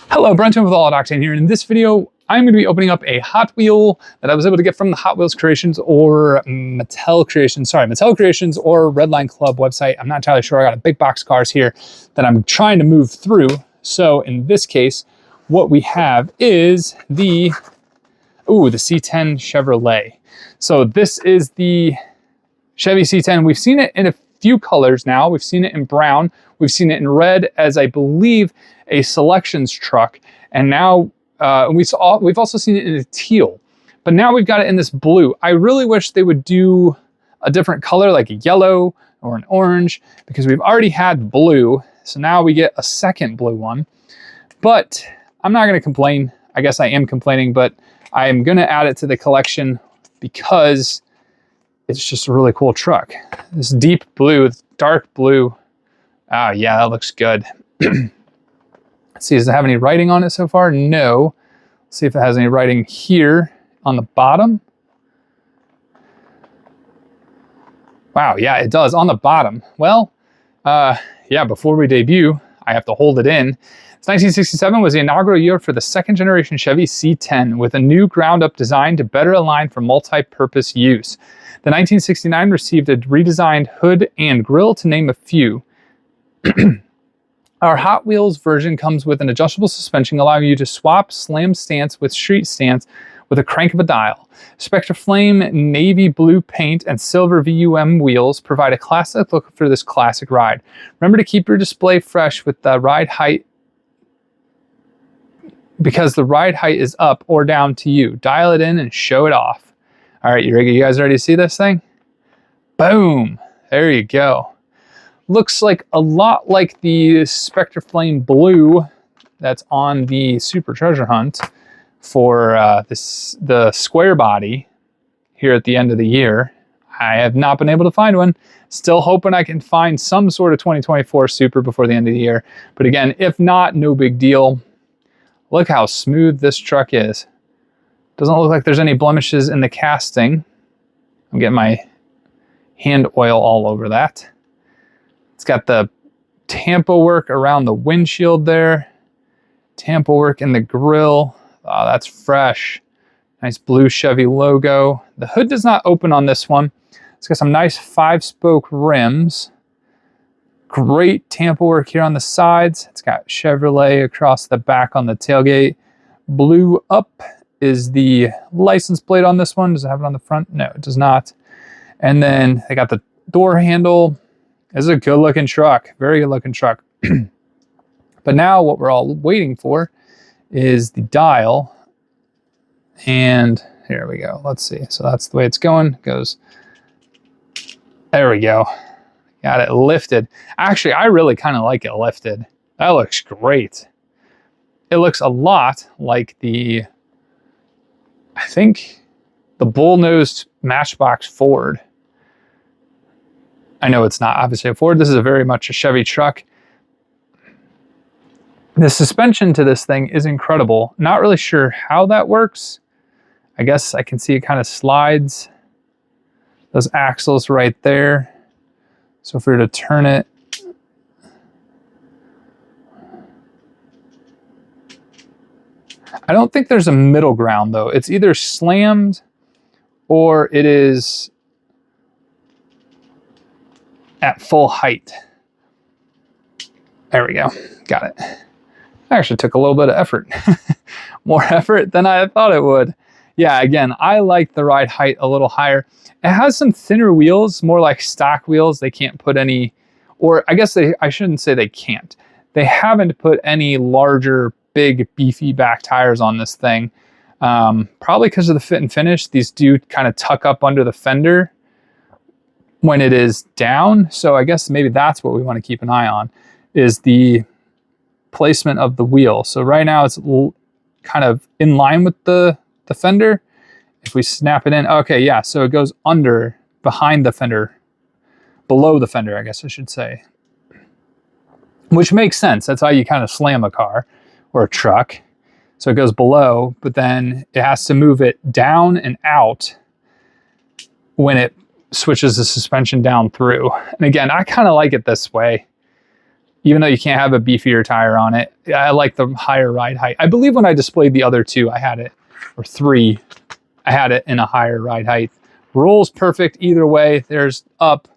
Hello, Brenton with All Octane here, and in this video I'm going to be opening up a Hot Wheel that I was able to get from the Hot Wheels Creations or Mattel Creations or Redline Club website. I'm not entirely sure. I got a big box of cars here that I'm trying to move through. So in this case, what we have is the C10 Chevrolet. So this is the Chevy C10. We've seen it in a few colors now. We've seen it in brown. We've seen it in red as, I believe, a Selections truck. And now we've also seen it in a teal. But now we've got it in this blue. I really wish they would do a different color, like a yellow or an orange, because we've already had blue. So now we get a second blue one. But I'm not going to complain. I guess I am complaining, but I am going to add it to the collection because it's just a really cool truck. This deep blue, dark blue. Oh yeah, that looks good. Let's see, does it have any writing on it so far? No. Let's see if it has any writing here on the bottom. Wow, yeah, it does on the bottom. Well, yeah, before we debut, I have to hold it in. 1967 was the inaugural year for the second generation Chevy C10 with a new ground-up design to better align for multi-purpose use. The 1969 received a redesigned hood and grille, to name a few. Our Hot Wheels version comes with an adjustable suspension allowing you to swap slam stance with street stance with a crank of a dial. Spectra Flame navy blue paint and silver VUM wheels provide a classic look for this classic ride. Remember to keep your display fresh with the ride height, because the ride height is up or down to you. Dial it in and show it off. All right, you guys ready to see this thing? Boom, there you go. Looks like a lot like the Spectra Flame Blue that's on the Super Treasure Hunt for the square body here at the end of the year. I have not been able to find one. Still hoping I can find some sort of 2024 Super before the end of the year. But again, if not, no big deal. Look how smooth this truck is. Doesn't look like there's any blemishes in the casting. I'm getting my hand oil all over that. It's got the tampo work around the windshield there. Tampo work in the grille. Oh, that's fresh. Nice blue Chevy logo. The hood does not open on this one. It's got some nice 5-spoke rims. Great tampo work here on the sides. It's got Chevrolet across the back on the tailgate. Blue up is the license plate on this one. Does it have it on the front? No, it does not. And then they got the door handle. This is a good looking truck, very good looking truck. But now what we're all waiting for is the dial. And here we go. Let's see. So that's the way it's going. It goes. There we go. Got it lifted. Actually, I really kind of like it lifted. That looks great. It looks a lot like the, I think, the bull-nosed Matchbox Ford. I know it's not obviously a Ford. This is very much a Chevy truck. The suspension to this thing is incredible. Not really sure how that works. I guess I can see it kind of slides. Those axles right there. So if we were to turn it, I don't think there's a middle ground though. It's either slammed or it is at full height. There we go. Got it. Actually took a little bit of effort. More effort than I thought it would. Yeah, again, I like the ride height a little higher. It has some thinner wheels, more like stock wheels. They can't put any, or I guess I shouldn't say they can't. They haven't put any larger, big, beefy back tires on this thing. Probably because of the fit and finish. These do kind of tuck up under the fender when it is down. So I guess maybe that's what we want to keep an eye on, is the placement of the wheel. So right now it's kind of in line with the fender. If we snap it in, okay, yeah, so it goes under, behind the fender, below the fender, I guess I should say. Which makes sense. That's how you kind of slam a car or a truck. So it goes below, but then it has to move it down and out when it switches the suspension down through. And again, I kind of like it this way. even though you can't have a beefier tire on it. I like the higher ride height. I believe when I displayed the other two, I had it, or three, I had it in a higher ride height. Rolls perfect either way. There's up.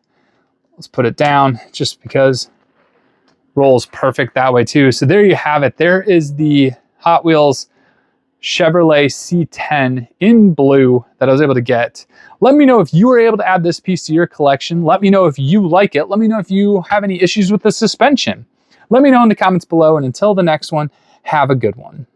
Let's put it down just because rolls perfect that way too. So there you have it. There is the Hot Wheels Chevrolet C10 in blue that I was able to get. Let me know if you were able to add this piece to your collection. Let me know if you like it. Let me know if you have any issues with the suspension. Let me know in the comments below, and until the next one, have a good one.